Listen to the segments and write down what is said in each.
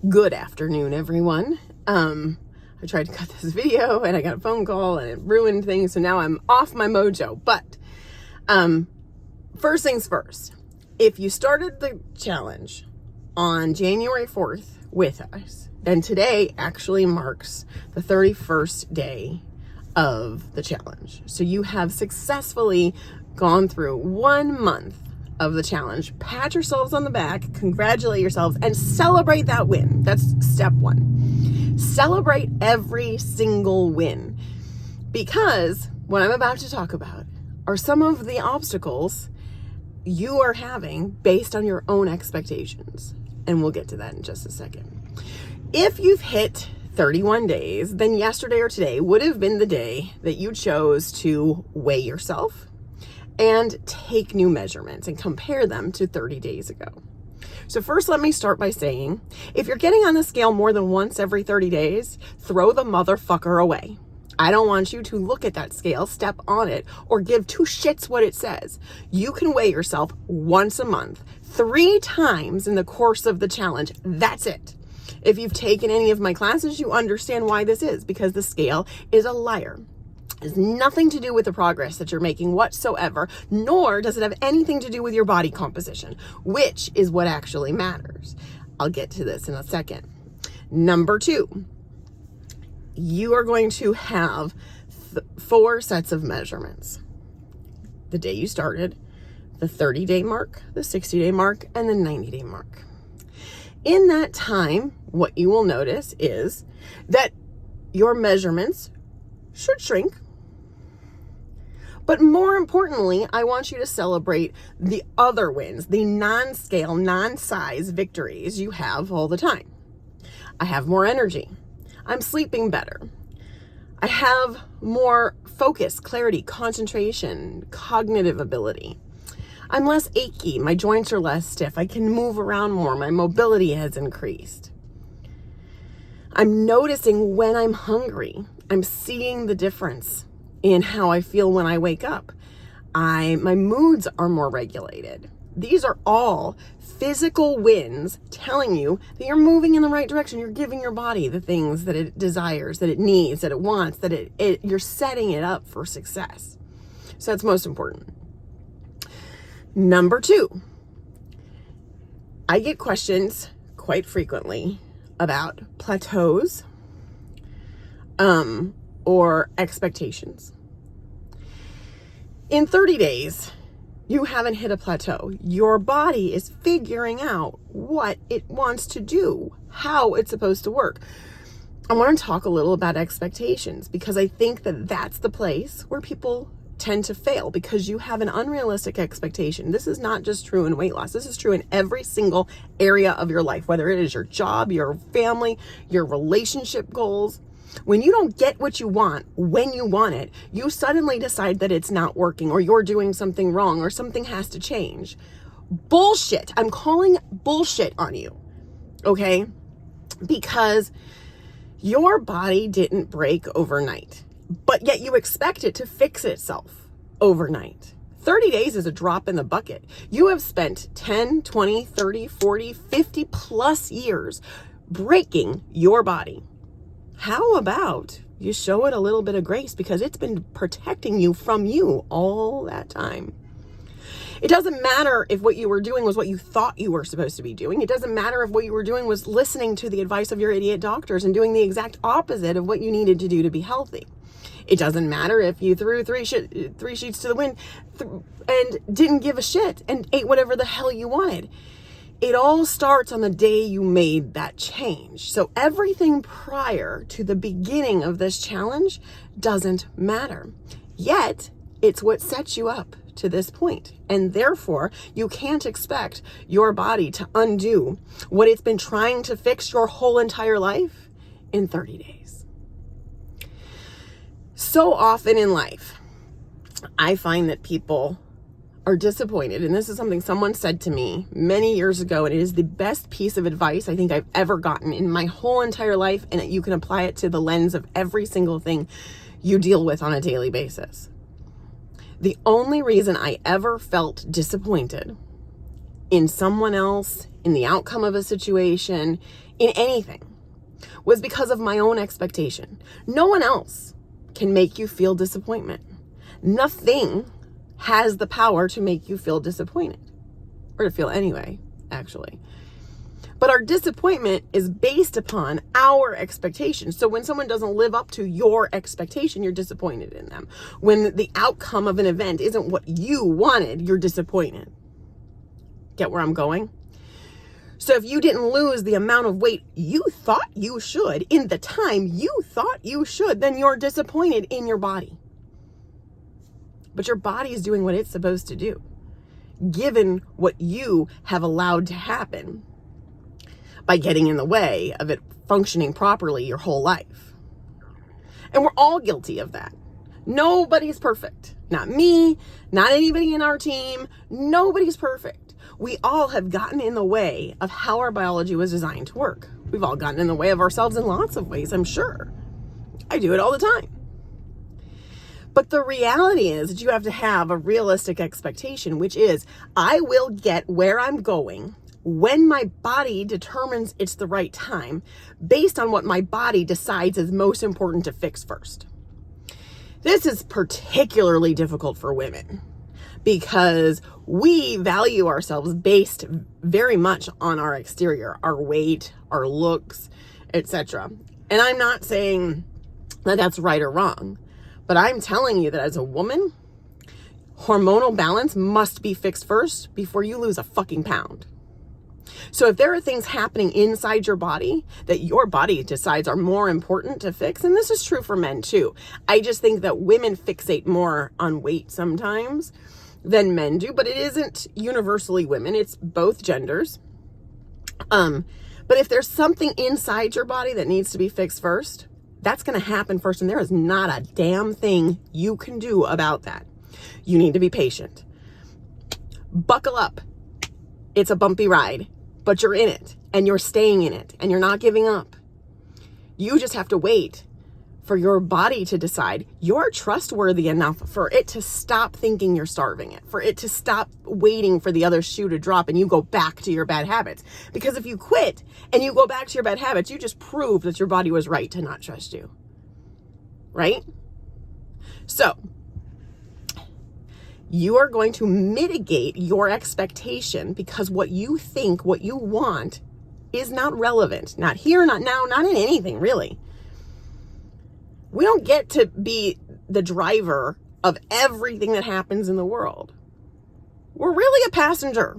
Good afternoon, everyone. I tried to cut this video and I got a phone call and it ruined things, so now I'm off my mojo. But first things first, if you started the challenge on January 4th with us, then today actually marks the 31st day of the challenge. So you have successfully gone through 1 month of the challenge. Pat yourselves on the back, congratulate yourselves, and celebrate that win. That's step one. Celebrate every single win, because what I'm about to talk about are some of the obstacles you are having based on your own expectations. And we'll get to that in just a second. If you've hit 31 days, then yesterday or today would have been the day that you chose to weigh yourself and take new measurements and compare them to 30 days ago. So first, let me start by saying, if you're getting on the scale more than once every 30 days, throw the motherfucker away. I don't want you to look at that scale, step on it, or give two shits what it says. You can weigh yourself once a month, 3 times in the course of the challenge. That's it. If you've taken any of my classes, you understand why this is, because the scale is a liar. It has nothing to do with the progress that you're making whatsoever, nor does it have anything to do with your body composition, which is what actually matters. I'll get to this in a second. Number 2, you are going to have 4 sets of measurements. The day you started, the 30-day mark, the 60-day mark, and the 90-day mark. In that time, what you will notice is that your measurements should shrink. But more importantly, I want you to celebrate the other wins, the non-scale, non-size victories you have all the time. I have more energy. I'm sleeping better. I have more focus, clarity, concentration, cognitive ability. I'm less achy. My joints are less stiff. I can move around more. My mobility has increased. I'm noticing when I'm hungry. I'm seeing the difference in how I feel when I wake up. My moods are more regulated. These are all physical wins telling you that you're moving in the right direction. You're giving your body the things that it desires, that it needs, that it wants, that you're setting it up for success. So that's most important. Number 2, I get questions quite frequently about plateaus, or expectations. In 30 days, you haven't hit a plateau. Your body is figuring out what it wants to do, how it's supposed to work. I want to talk a little about expectations, because I think that that's the place where people tend to fail, because you have an unrealistic expectation. This is not just true in weight loss. This is true in every single area of your life, whether it is your job, your family, your relationship goals. When you don't get what you want when you want it, you suddenly decide that it's not working, or you're doing something wrong, or something has to change. Bullshit. I'm calling bullshit on you, okay? Because your body didn't break overnight, but yet you expect it to fix itself overnight. 30 days is a drop in the bucket. You have spent 10, 20, 30, 40, 50 plus years breaking your body. How about you show it a little bit of grace, because it's been protecting you from you all that time. It doesn't matter if what you were doing was what you thought you were supposed to be doing. It doesn't matter if what you were doing was listening to the advice of your idiot doctors and doing the exact opposite of what you needed to do to be healthy. It doesn't matter if you threw three sheets to the wind and didn't give a shit and ate whatever the hell you wanted. It all starts on the day you made that change. So everything prior to the beginning of this challenge doesn't matter. Yet, it's what sets you up to this point. And therefore, you can't expect your body to undo what it's been trying to fix your whole entire life in 30 days. So often in life, I find that people are disappointed. And this is something someone said to me many years ago, and it is the best piece of advice I think I've ever gotten in my whole entire life, and you can apply it to the lens of every single thing you deal with on a daily basis. The only reason I ever felt disappointed in someone else, in the outcome of a situation, in anything, was because of my own expectation. No one else can make you feel disappointment. Nothing has the power to make you feel disappointed, or to feel anyway, actually. But our disappointment is based upon our expectations. So when someone doesn't live up to your expectation, you're disappointed in them. When the outcome of an event isn't what you wanted, you're disappointed. Get where I'm going? So if you didn't lose the amount of weight you thought you should in the time you thought you should, then you're disappointed in your body. But your body is doing what it's supposed to do, given what you have allowed to happen by getting in the way of it functioning properly your whole life. And we're all guilty of that. Nobody's perfect. Not me, not anybody in our team. Nobody's perfect. We all have gotten in the way of how our biology was designed to work. We've all gotten in the way of ourselves in lots of ways, I'm sure. I do it all the time. But the reality is that you have to have a realistic expectation, which is, I will get where I'm going when my body determines it's the right time, based on what my body decides is most important to fix first. This is particularly difficult for women because we value ourselves based very much on our exterior, our weight, our looks, etc. And I'm not saying that that's right or wrong, but I'm telling you that as a woman, hormonal balance must be fixed first before you lose a fucking pound. So if there are things happening inside your body that your body decides are more important to fix, and this is true for men too. I just think that women fixate more on weight sometimes than men do, but it isn't universally women. It's both genders. But if there's something inside your body that needs to be fixed first, that's going to happen first. And there is not a damn thing you can do about that. You need to be patient. Buckle up. It's a bumpy ride, but you're in it and you're staying in it and you're not giving up. You just have to wait for your body to decide you're trustworthy enough for it to stop thinking you're starving it, for it to stop waiting for the other shoe to drop and you go back to your bad habits. Because if you quit and you go back to your bad habits, you just prove that your body was right to not trust you. Right? So, you are going to mitigate your expectation because what you think, what you want is not relevant. Not here, not now, not in anything, really. We don't get to be the driver of everything that happens in the world. We're really a passenger.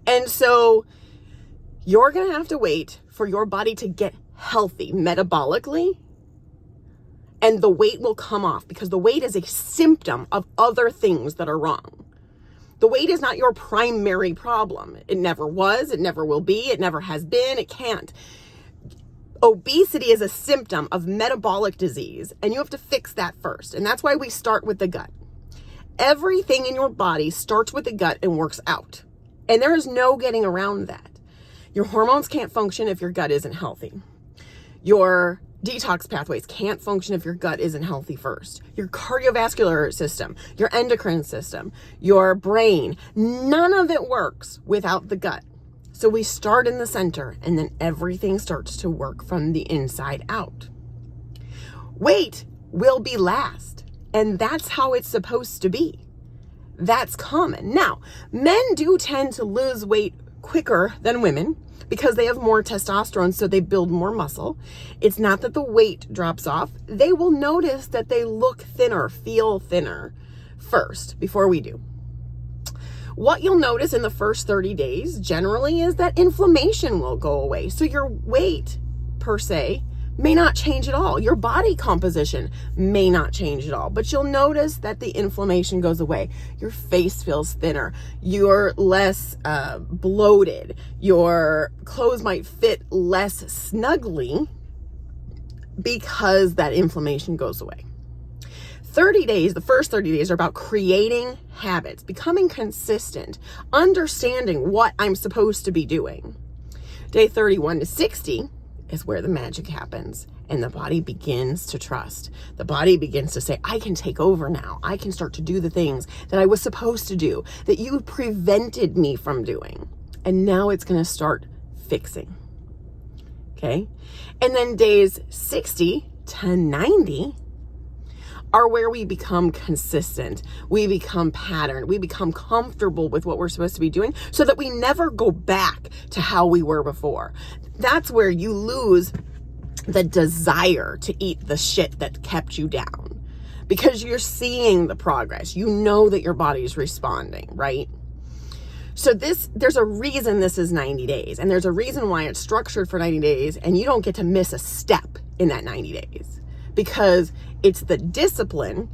And so you're going to have to wait for your body to get healthy metabolically, and the weight will come off because the weight is a symptom of other things that are wrong. The weight is not your primary problem. It never was. It never will be. It never has been. It can't. Obesity is a symptom of metabolic disease, and you have to fix that first. And that's why we start with the gut. Everything in your body starts with the gut and works out. And there is no getting around that. Your hormones can't function if your gut isn't healthy. Your detox pathways can't function if your gut isn't healthy first. Your cardiovascular system, your endocrine system, your brain, none of it works without the gut. So we start in the center and then everything starts to work from the inside out. Weight will be last, and that's how it's supposed to be. That's common. Now, men do tend to lose weight quicker than women because they have more testosterone, so they build more muscle. It's not that the weight drops off. They will notice that they look thinner, feel thinner first before we do. What you'll notice in the first 30 days generally is that inflammation will go away. So your weight per se may not change at all. Your body composition may not change at all, but you'll notice that the inflammation goes away. Your face feels thinner. You're less bloated. Your clothes might fit less snugly because that inflammation goes away. 30 days, the first 30 days are about creating habits, becoming consistent, understanding what I'm supposed to be doing. Day 31 to 60 is where the magic happens and the body begins to trust. The body begins to say, I can take over now. I can start to do the things that I was supposed to do, that you prevented me from doing. And now it's going to start fixing. Okay. And then days 60 to 90 are where we become consistent. We become patterned. We become comfortable with what we're supposed to be doing so that we never go back to how we were before. That's where you lose the desire to eat the shit that kept you down because you're seeing the progress. You know that your body is responding, right? So there's a reason this is 90 days, and there's a reason why it's structured for 90 days, and you don't get to miss a step in that 90 days because it's the discipline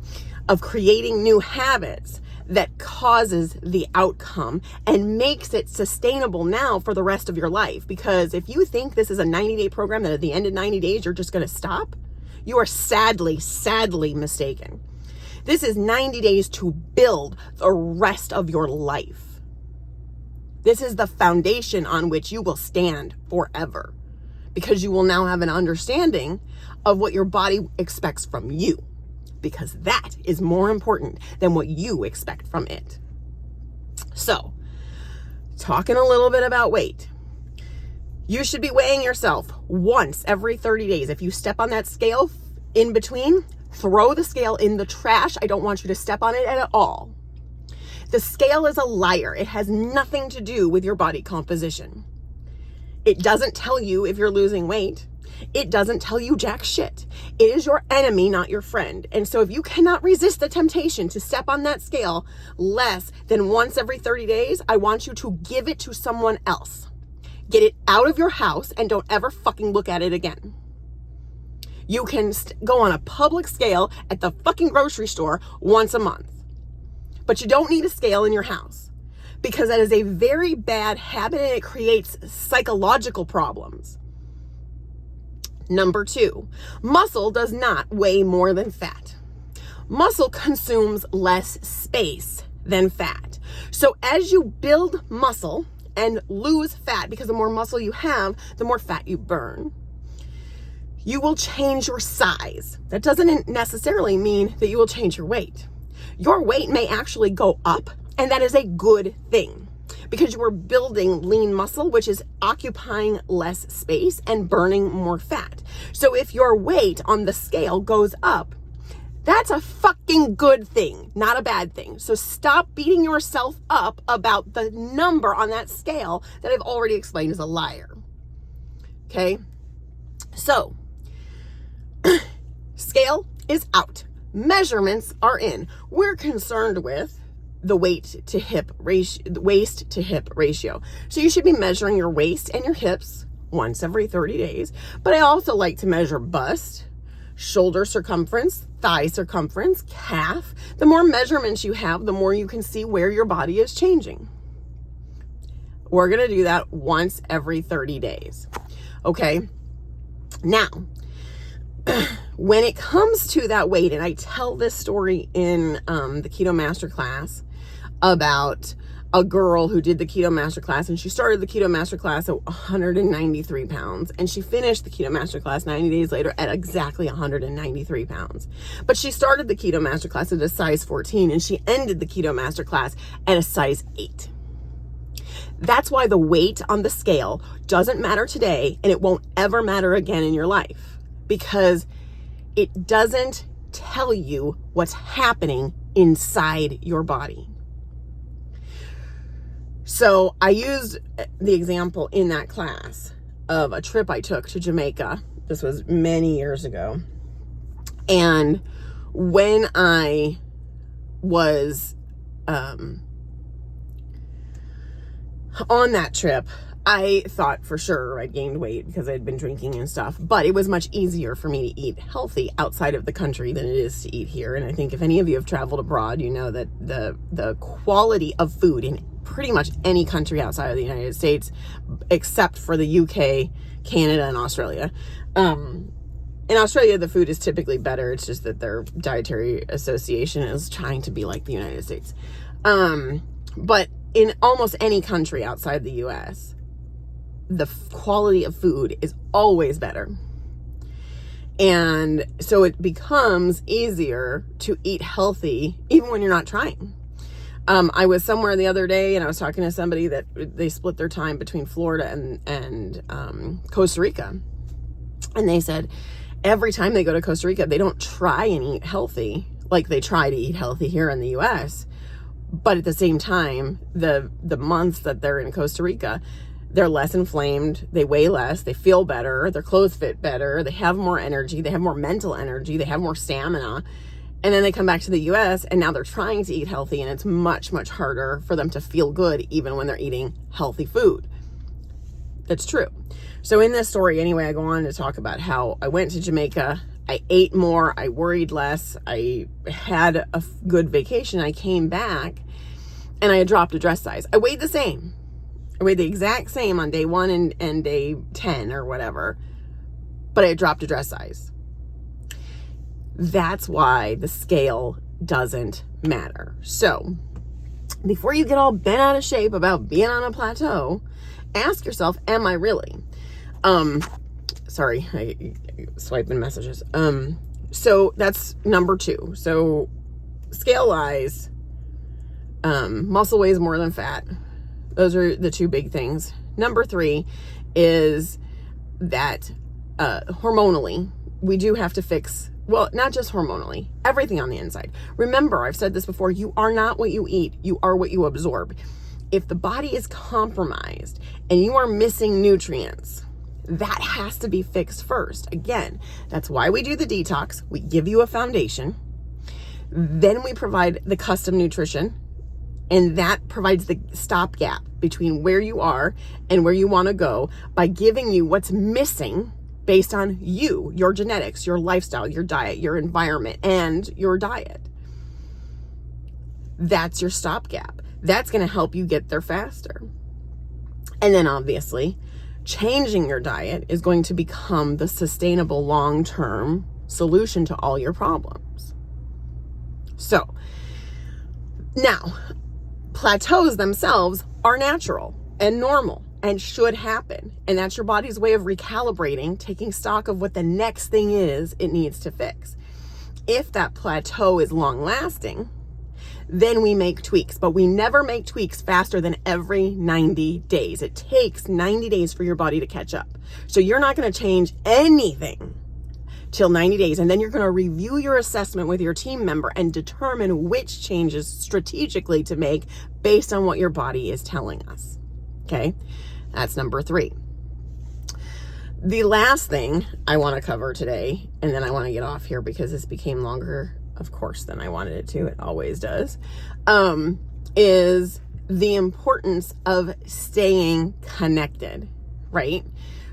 of creating new habits that causes the outcome and makes it sustainable now for the rest of your life. Because if you think this is a 90-day program that at the end of 90 days, you're just going to stop, you are sadly mistaken. This is 90 days to build the rest of your life. This is the foundation on which you will stand forever because you will now have an understanding of what your body expects from you, because that is more important than what you expect from it. So, talking a little bit about weight. You should be weighing yourself once every 30 days. If you step on that scale in between, throw the scale in the trash. I don't want you to step on it at all. The scale is a liar. It has nothing to do with your body composition. It doesn't tell you if you're losing weight. It doesn't tell you jack shit. It is your enemy, not your friend. And so if you cannot resist the temptation to step on that scale less than once every 30 days, I want you to give it to someone else. Get it out of your house and don't ever fucking look at it again. You can go on a public scale at the fucking grocery store once a month. But you don't need a scale in your house because that is a very bad habit and it creates psychological problems. Number 2, muscle does not weigh more than fat. Muscle consumes less space than fat. So as you build muscle and lose fat, because the more muscle you have, the more fat you burn, you will change your size. That doesn't necessarily mean that you will change your weight. Your weight may actually go up, and that is a good thing because you are building lean muscle, which is occupying less space and burning more fat. So if your weight on the scale goes up, that's a fucking good thing, not a bad thing. So stop beating yourself up about the number on that scale that I've already explained is a liar. Okay? So, scale is out. Measurements are in. We're concerned with the waist to hip ratio. So you should be measuring your waist and your hips once every 30 days. But I also like to measure bust, shoulder circumference, thigh circumference, calf. The more measurements you have, the more you can see where your body is changing. We're going to do that once every 30 days. Okay? Now, when it comes to that weight, and I tell this story in the Keto Masterclass about a girl who did the Keto Masterclass, and she started the Keto Masterclass at 193 pounds, and she finished the Keto Masterclass 90 days later at exactly 193 pounds. But she started the Keto Masterclass at a size 14, and she ended the Keto Masterclass at a size 8. That's why the weight on the scale doesn't matter today, and it won't ever matter again in your life, because it doesn't tell you what's happening inside your body. So I used the example in that class of a trip I took to Jamaica. This was many years ago. And when I was on that trip, I thought for sure I gained weight because I'd been drinking and stuff, but it was much easier for me to eat healthy outside of the country than it is to eat here. And I think if any of you have traveled abroad, you know that the quality of food in pretty much any country outside of the United States, except for the UK, Canada, and Australia. In Australia, the food is typically better. It's just that their dietary association is trying to be like the United States. But in almost any country outside the US, the quality of food is always better. And so it becomes easier to eat healthy even when you're not trying. I was somewhere the other day and I was talking to somebody that they split their time between Florida and Costa Rica. And they said every time they go to Costa Rica, they don't try and eat healthy like they try to eat healthy here in the US. But at the same time, the months that they're in Costa Rica, they're less inflamed, they weigh less, they feel better, their clothes fit better, they have more energy, they have more mental energy, they have more stamina. And then they come back to the US and now they're trying to eat healthy, and it's much, much harder for them to feel good even when they're eating healthy food. That's true. So in this story, anyway, I go on to talk about how I went to Jamaica, I ate more, I worried less, I had a good vacation, I came back, and I had dropped a dress size. I weighed the same. I weighed the exact same on day 1 and day 10 or whatever, but I had dropped a dress size. That's why the scale doesn't matter. So before you get all bent out of shape about being on a plateau, ask yourself, am I really? Sorry, I swiping messages. So that's number 2. So scale lies, muscle weighs more than fat. Those are the 2 big things. Number 3 is that hormonally, we do have to fix, well, not just hormonally, everything on the inside. Remember, I've said this before, you are not what you eat, you are what you absorb. If the body is compromised and you are missing nutrients, that has to be fixed first. Again, that's why we do the detox. We give you a foundation. Then we provide the custom nutrition, and that provides the stopgap between where you are and where you want to go by giving you what's missing based on you, your genetics, your lifestyle, your diet, your environment, and your diet. That's your stopgap. That's going to help you get there faster. And then obviously, changing your diet is going to become the sustainable long-term solution to all your problems. So now, plateaus themselves are natural and normal and should happen. And that's your body's way of recalibrating, taking stock of what the next thing is it needs to fix. If that plateau is long-lasting, then we make tweaks, but we never make tweaks faster than every 90 days. It takes 90 days for your body to catch up. So you're not going to change anything till 90 days. And then you're going to review your assessment with your team member and determine which changes strategically to make based on what your body is telling us. Okay. That's number 3. The last thing I want to cover today, and then I want to get off here because this became longer, of course, than I wanted it to. It always does. Is the importance of staying connected, right?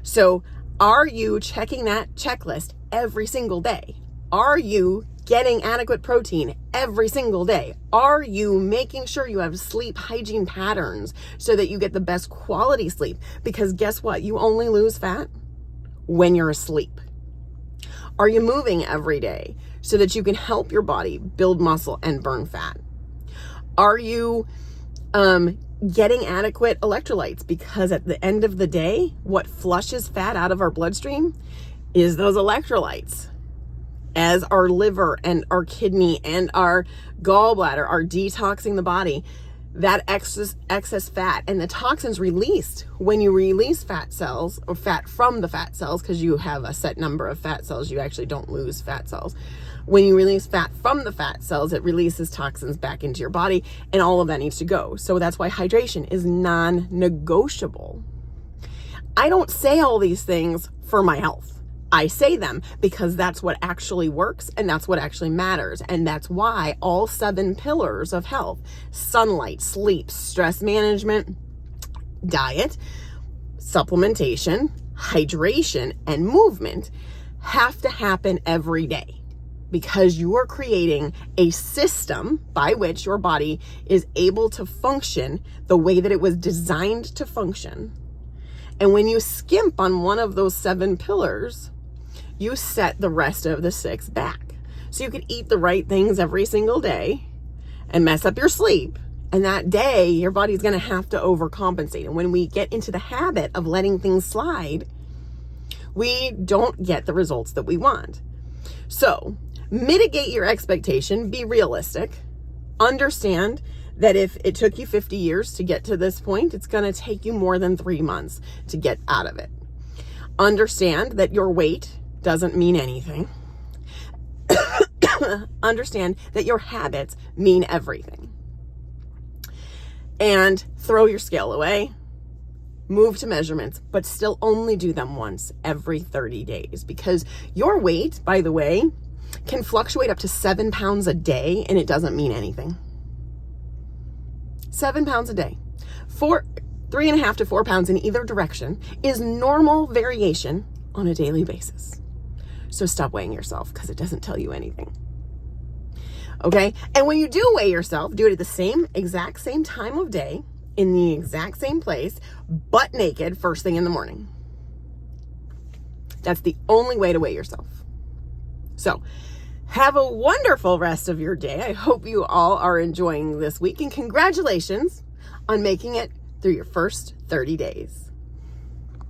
So are you checking that checklist every single day? Are you getting adequate protein every single day? Are you making sure you have sleep hygiene patterns so that you get the best quality sleep? Because guess what? You only lose fat when you're asleep. Are you moving every day so that you can help your body build muscle and burn fat? Are you getting adequate electrolytes? Because at the end of the day, what flushes fat out of our bloodstream is those electrolytes. As our liver and our kidney and our gallbladder are detoxing the body, that excess fat and the toxins released when you release fat cells or fat from the fat cells, because you have a set number of fat cells, you actually don't lose fat cells. When you release fat from the fat cells, it releases toxins back into your body, and all of that needs to go. So that's why hydration is non-negotiable. I don't say all these things for my health. I say them because that's what actually works and that's what actually matters. And that's why all 7 pillars of health, sunlight, sleep, stress management, diet, supplementation, hydration, and movement have to happen every day, because you are creating a system by which your body is able to function the way that it was designed to function. And when you skimp on one of those 7 pillars, you set the rest of the 6 back. So you could eat the right things every single day and mess up your sleep. And that day, your body's going to have to overcompensate. And when we get into the habit of letting things slide, we don't get the results that we want. So mitigate your expectation, be realistic, understand that if it took you 50 years to get to this point, it's going to take you more than 3 months to get out of it. Understand that your weight doesn't mean anything. Understand that your habits mean everything. And throw your scale away. Move to measurements, but still only do them once every 30 days, because your weight, by the way, can fluctuate up to 7 pounds a day, and it doesn't mean anything. 7 pounds a day. 3.5 to 4 pounds in either direction is normal variation on a daily basis. So stop weighing yourself, because it doesn't tell you anything. Okay? And when you do weigh yourself, do it at the exact same time of day, in the exact same place, butt naked, first thing in the morning. That's the only way to weigh yourself. So have a wonderful rest of your day. I hope you all are enjoying this week, and congratulations on making it through your first 30 days.